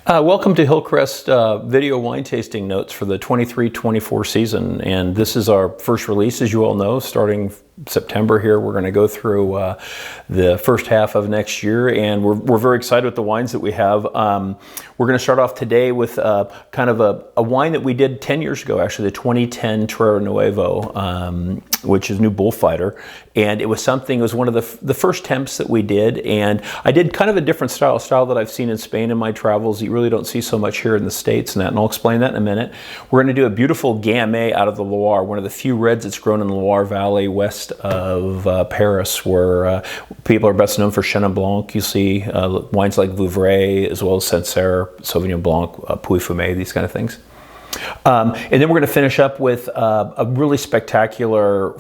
Welcome to HillCrest video wine tasting notes for the 23-24 season, and this is our first release, as you all know. Starting September here, we're going to go through the first half of next year, and we're very excited with the wines that we have. We're going to start off today with kind of a wine that we did 10 years ago, actually, the 2010 Torero Neuvo, which is New Bullfighter, and it was one of the first temps that we did, and I did kind of a different style that I've seen in Spain in my travels. You really don't see so much here in the States, and I'll explain that in a minute. We're going to do a beautiful Gamay out of the Loire, one of the few reds that's grown in the Loire Valley west of Paris, where people are best known for Chenin Blanc. You see wines like Vouvray, as well as Sancerre, Sauvignon Blanc, Pouilly-Fumé, these kind of things. And then we're going to finish up with a really spectacular,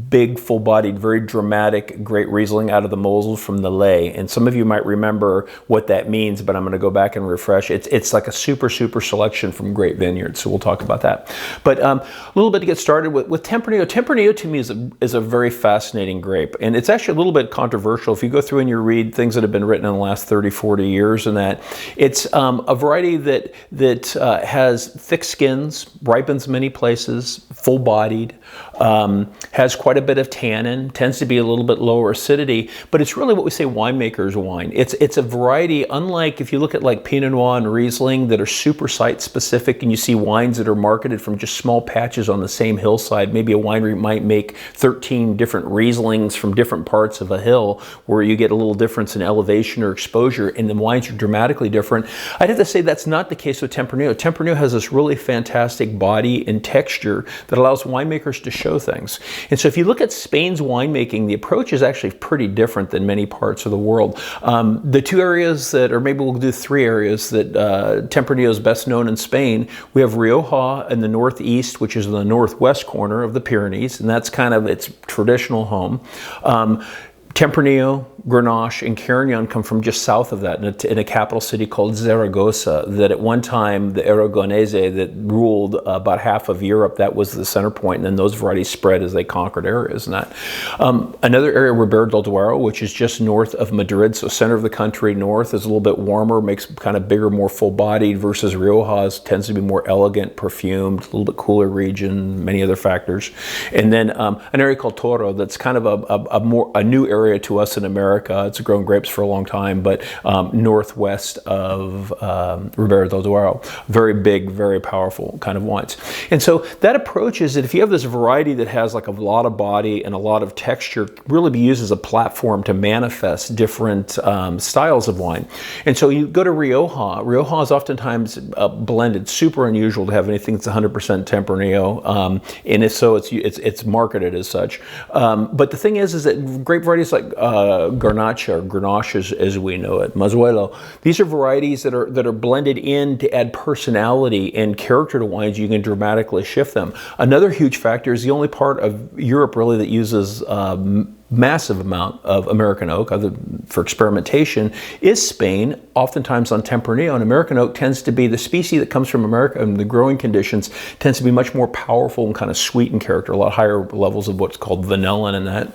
big, full-bodied, very dramatic, great Riesling out of the Mosel from the Lay. And some of you might remember what that means, but I'm going to go back and refresh. It's like a super selection from great vineyards, so we'll talk about that. But a little bit to get started with Tempranillo. Tempranillo to me is a very fascinating grape, and it's actually a little bit controversial. If you go through and you read things that have been written in the last 30, 40 years, and that it's a variety that has thick skins, ripens many places, full-bodied, has quite a bit of tannin, tends to be a little bit lower acidity, but it's really what we say winemaker's wine. It's a variety, unlike if you look at like Pinot Noir and Riesling that are super site specific, and you see wines that are marketed from just small patches on the same hillside. Maybe a winery might make 13 different Rieslings from different parts of a hill where you get a little difference in elevation or exposure, and the wines are dramatically different. I'd have to say that's not the case with Tempranillo. Tempranillo has this really fantastic body and texture that allows winemakers to show things. And so if you look at Spain's winemaking, the approach is actually pretty different than many parts of the world. The two areas that, or maybe we'll do three areas that Tempranillo is best known in Spain, we have Rioja in the northeast, which is in the northwest corner of the Pyrenees, and that's kind of its traditional home. Tempranillo, Grenache, and Carignan come from just south of that in a capital city called Zaragoza, that at one time the Aragonese that ruled about half of Europe, that was the center point, and then those varieties spread as they conquered areas. And that. Another area, Ribera del Duero, which is just north of Madrid, so center of the country, north, is a little bit warmer, makes kind of bigger, more full-bodied, versus Rioja tends to be more elegant, perfumed, a little bit cooler region, many other factors. And then an area called Toro that's kind of a new area to us in America. It's grown grapes for a long time, but northwest of Ribera del Duero. Very big, very powerful kind of wines. And so that approach is that if you have this variety that has like a lot of body and a lot of texture, really be used as a platform to manifest different styles of wine. And so you go to Rioja. Rioja is oftentimes blended. Super unusual to have anything that's 100% Tempranillo, and if so, it's marketed as such. But the thing is that grape varieties like Garnacha or Grenache as we know it, Mazuelo, these are varieties that are blended in to add personality and character to wines. You can dramatically shift them. Another huge factor is the only part of Europe really that uses massive amount of American oak for experimentation is Spain, oftentimes on Tempranillo. And American oak tends to be the species that comes from America, and the growing conditions tends to be much more powerful and kind of sweet in character, a lot higher levels of what's called vanillin in that.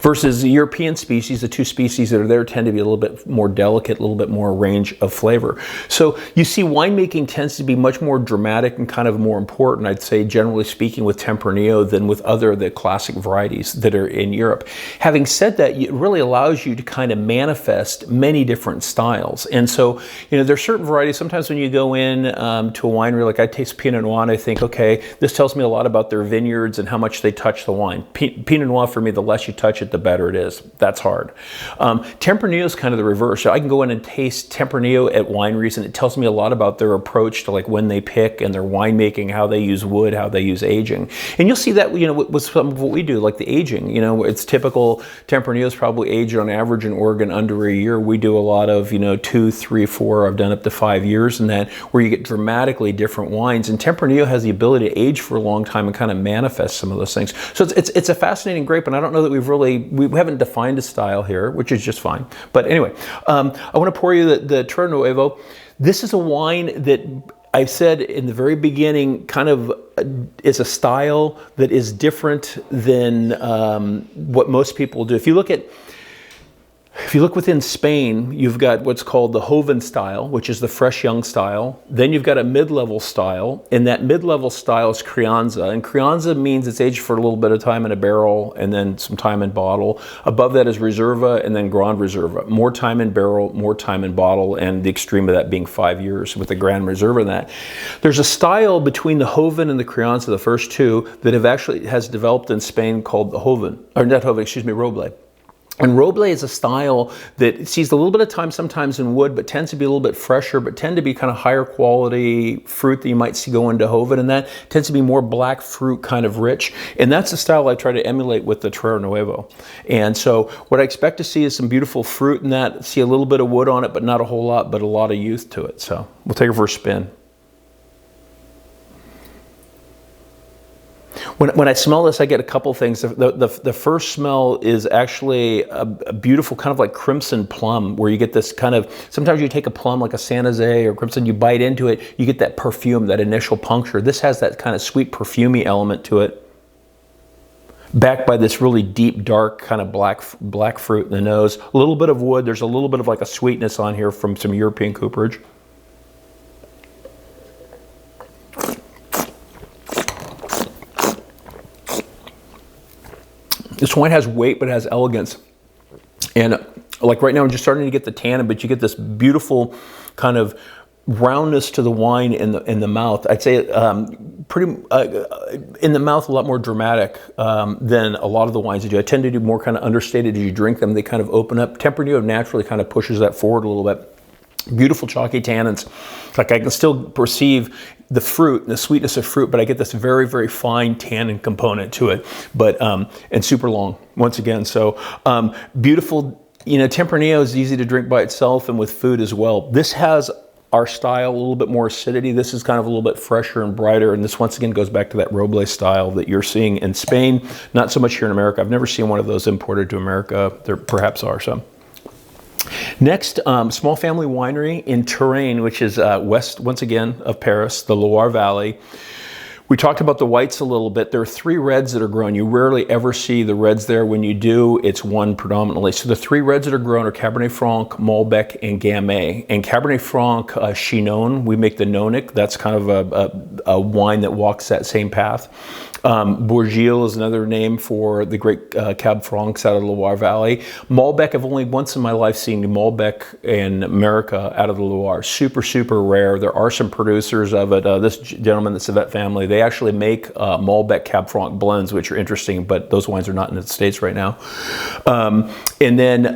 Versus the European species, the two species that are there tend to be a little bit more delicate, a little bit more range of flavor. So you see winemaking tends to be much more dramatic and kind of more important, I'd say, generally speaking, with Tempranillo than with the classic varieties that are in Europe. Having said that, it really allows you to kind of manifest many different styles. And so, there's certain varieties, sometimes when you go in to a winery, like I taste Pinot Noir and I think, okay, this tells me a lot about their vineyards and how much they touch the wine. Pinot Noir for me, the less you touch it, the better it is. That's hard. Tempranillo is kind of the reverse. So I can go in and taste Tempranillo at wineries, and it tells me a lot about their approach to like when they pick and their winemaking, how they use wood, how they use aging. And you'll see that, with some of what we do, like the aging. It's typical. Tempranillo is probably aged on average in Oregon under a year. We do a lot of 2, 3, 4. I've done up to 5 years in that, where you get dramatically different wines. And Tempranillo has the ability to age for a long time and kind of manifest some of those things. So it's a fascinating grape, and I don't know that we haven't defined a style here, which is just fine. But anyway, I want to pour you the Torero Neuvo. This is a wine that I said in the very beginning kind of is a style that is different than what most people do. If you look at If you look within Spain, you've got what's called the Joven style, which is the fresh young style. Then you've got a mid-level style, and that mid-level style is Crianza. And Crianza means it's aged for a little bit of time in a barrel and then some time in bottle. Above that is Reserva and then Grand Reserva. More time in barrel, more time in bottle, and the extreme of that being 5 years with the Grand Reserva in that. There's a style between the Joven and the Crianza, the first two, that has developed in Spain called the Joven, or not Joven, excuse me, Roble. And Roble is a style that sees a little bit of time sometimes in wood, but tends to be a little bit fresher, but tend to be kind of higher quality fruit that you might see go into Joven, and that tends to be more black fruit, kind of rich. And that's the style I try to emulate with the Torero Nuevo. And so what I expect to see is some beautiful fruit in that, see a little bit of wood on it, but not a whole lot, but a lot of youth to it. So we'll take it for a spin. When I smell this, I get a couple things. The first smell is actually a beautiful kind of like crimson plum, where you get this kind of, sometimes you take a plum like a San Jose or crimson, you bite into it, you get that perfume, that initial puncture. This has that kind of sweet perfumey element to it, backed by this really deep, dark kind of black fruit in the nose. A little bit of wood. There's a little bit of like a sweetness on here from some European cooperage. This wine has weight, but it has elegance. And like right now, I'm just starting to get the tannin, but you get this beautiful kind of roundness to the wine in the mouth. I'd say pretty in the mouth a lot more dramatic than a lot of the wines I do. I tend to do more kind of understated as you drink them. They kind of open up. Tempranillo naturally kind of pushes that forward a little bit. Beautiful chalky tannins. Like I can still perceive the fruit and the sweetness of fruit, but I get this very, very fine tannin component to it. But and super long once again. So beautiful. You know, Tempranillo is easy to drink by itself and with food as well. This has our style, a little bit more acidity. This is kind of a little bit fresher and brighter. And this once again goes back to that Roble style that you're seeing in Spain. Not so much here in America. I've never seen one of those imported to America. There perhaps are some. Next, small family winery in Touraine, which is west, once again, of Paris, the Loire Valley. We talked about the whites a little bit. There are three reds that are grown. You rarely ever see the reds there. When you do, it's one predominantly. So the three reds that are grown are Cabernet Franc, Malbec, and Gamay. And Cabernet Franc, Chinon, we make the Nonic. That's kind of a wine that walks that same path. Bourgil is another name for the great Cab Francs out of the Loire Valley. Malbec, I've only once in my life seen Malbec in America out of the Loire. Super, super rare. There are some producers of it. This gentleman, the Sevette family, they actually make Malbec Cab Franc blends, which are interesting, but those wines are not in the States right now. And then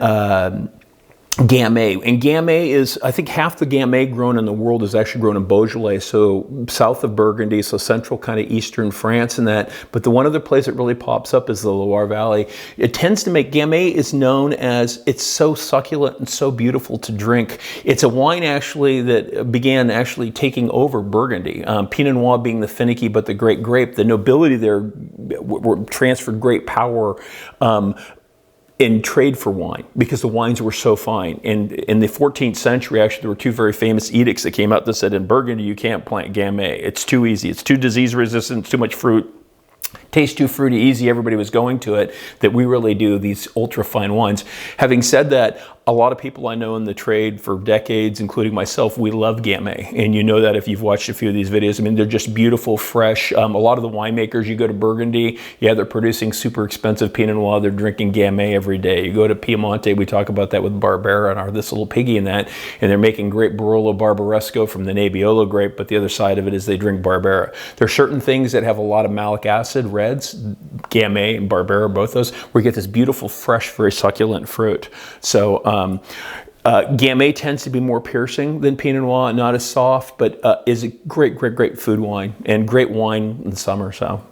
Gamay. And Gamay is, I think half the Gamay grown in the world is actually grown in Beaujolais, so south of Burgundy, so central kind of eastern France and that. But the one other place that really pops up is the Loire Valley. It tends to make, Gamay is known as, it's so succulent and so beautiful to drink. It's a wine actually that began actually taking over Burgundy. Pinot Noir being the finicky but the great grape. The nobility there were transferred great power in trade for wine because the wines were so fine. And in the 14th century, actually, there were two very famous edicts that came out that said, in Burgundy, you can't plant Gamay. It's too easy. It's too disease resistant. It's too much fruit. Tastes too fruity, easy. Everybody was going to it. That we really do these ultra fine wines. Having said that, a lot of people I know in the trade for decades, including myself, we love Gamay. And you know that if you've watched a few of these videos. I mean, they're just beautiful, fresh. A lot of the winemakers, you go to Burgundy, yeah, they're producing super expensive Pinot Noir. They're drinking Gamay every day. You go to Piemonte, we talk about that with Barbera and this little piggy in that, and they're making great Barolo Barbaresco from the Nebbiolo grape, but the other side of it is they drink Barbera. There are certain things that have a lot of malic acid, reds, Gamay and Barbera, both those, where you get this beautiful, fresh, very succulent fruit. So, Gamay tends to be more piercing than Pinot Noir, not as soft, but is a great, great, great food wine and great wine in the summer. So,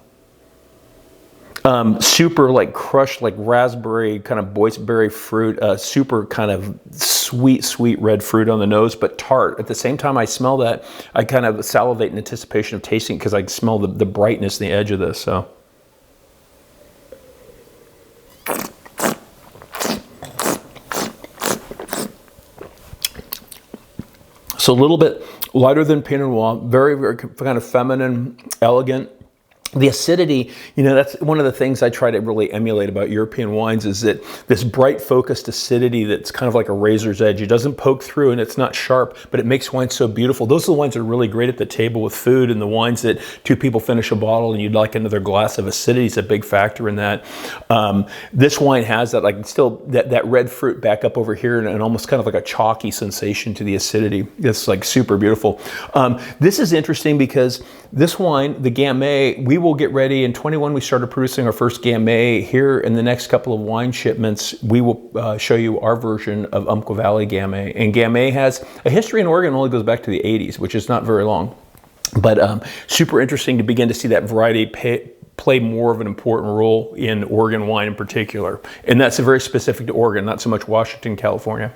super like crushed, like raspberry kind of boysenberry fruit, super kind of sweet, sweet red fruit on the nose, but tart. At the same time I smell that, I kind of salivate in anticipation of tasting because I smell the brightness and the edge of this. So. So a little bit lighter than Pinot Noir, very, very kind of feminine, elegant. The acidity, that's one of the things I try to really emulate about European wines, is that this bright focused acidity that's kind of like a razor's edge. It doesn't poke through and it's not sharp, but it makes wine so beautiful. Those are the wines that are really great at the table with food, and the wines that two people finish a bottle and you'd like another glass of. Acidity is a big factor in that. This wine has that, like, still that red fruit back up over here, and almost kind of like a chalky sensation to the acidity. It's like super beautiful. This is interesting because this wine, the Gamay, we will get ready. In 21, we started producing our first Gamay. Here in the next couple of wine shipments, we will show you our version of Umpqua Valley Gamay. And Gamay has a history in Oregon, only goes back to the 80s, which is not very long. But super interesting to begin to see that variety play more of an important role in Oregon wine in particular. And that's very specific to Oregon, not so much Washington, California.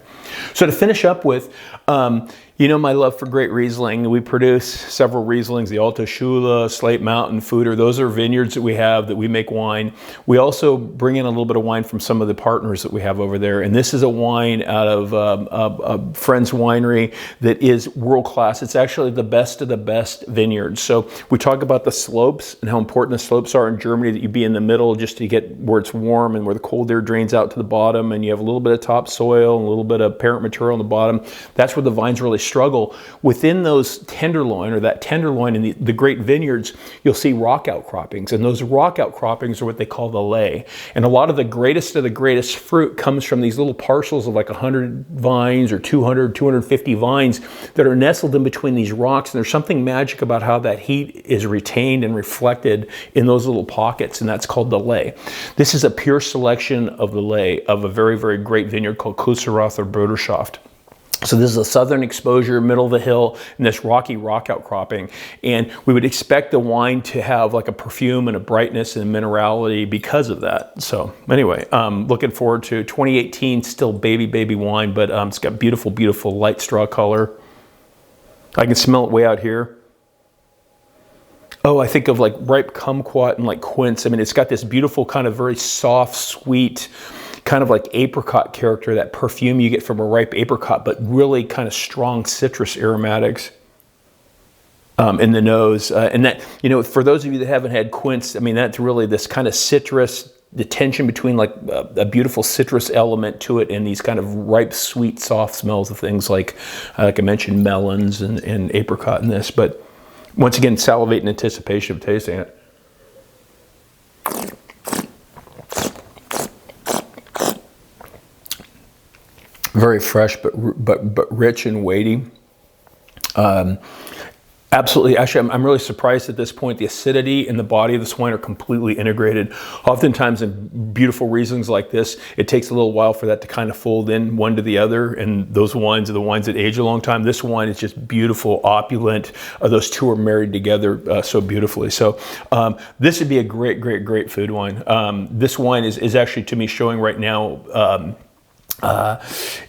So to finish up with, my love for great Riesling. We produce several Rieslings, the Alta Schule, Slate Mountain, Fuder. Those are vineyards that we have that we make wine. We also bring in a little bit of wine from some of the partners that we have over there. And this is a wine out of a friend's winery that is world-class. It's actually the best of the best vineyards. So we talk about the slopes and how important the slopes are in Germany, that you be in the middle just to get where it's warm and where the cold air drains out to the bottom, and you have a little bit of topsoil and a little bit of parent material on the bottom. That's where the vines really struggle. Within those tenderloin, or that tenderloin in the great vineyards, you'll see rock outcroppings, and those rock outcroppings are what they call the lay. And a lot of the greatest fruit comes from these little parcels of like 100 vines or 200, 250 vines that are nestled in between these rocks. And there's something magic about how that heat is retained and reflected in those little pockets, and that's called the lay. This is a pure selection of the lay of a very, very great vineyard called Kuseroth or Bruderschaft. So this is a southern exposure, middle of the hill, and this rocky rock outcropping. And we would expect the wine to have like a perfume and a brightness and a minerality because of that. So anyway, looking forward to 2018, still baby wine, but it's got beautiful, beautiful light straw color. I can smell it way out here. Oh, I think of like ripe kumquat and like quince. I mean, it's got this beautiful kind of very soft, sweet, kind of like apricot character, that perfume you get from a ripe apricot, but really kind of strong citrus aromatics in the nose. And that, for those of you that haven't had quince, I mean, that's really this kind of citrus, the tension between like a beautiful citrus element to it and these kind of ripe, sweet, soft smells of things like I mentioned, melons and apricot in this. But once again, salivate in anticipation of tasting it. Very fresh, but rich and weighty. Absolutely. Actually, I'm really surprised at this point. The acidity and the body of this wine are completely integrated. Oftentimes in beautiful Rieslings like this, it takes a little while for that to kind of fold in one to the other. And those wines are the wines that age a long time. This wine is just beautiful, opulent. Those two are married together so beautifully. So this would be a great food wine. This wine is actually, to me, showing right now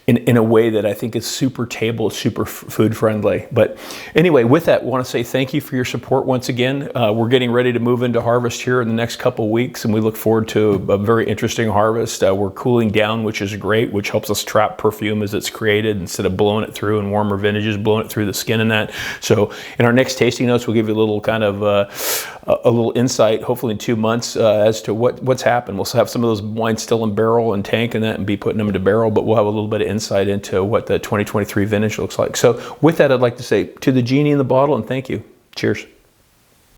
in a way that I think is super table, super food friendly. But anyway, with that, I want to say thank you for your support once again. We're getting ready to move into harvest here in the next couple of weeks, and we look forward to a very interesting harvest. We're cooling down, which is great, which helps us trap perfume as it's created instead of blowing it through in warmer vintages, blowing it through the skin and that. So in our next tasting notes, we'll give you a little kind of a little insight, hopefully in 2 months, as to what's happened. We'll have some of those wines still in barrel and tank and that, and be putting them into barrel, but we'll have a little bit of insight into what the 2023 vintage looks like. So with that, I'd like to say to the genie in the bottle, and thank you. Cheers.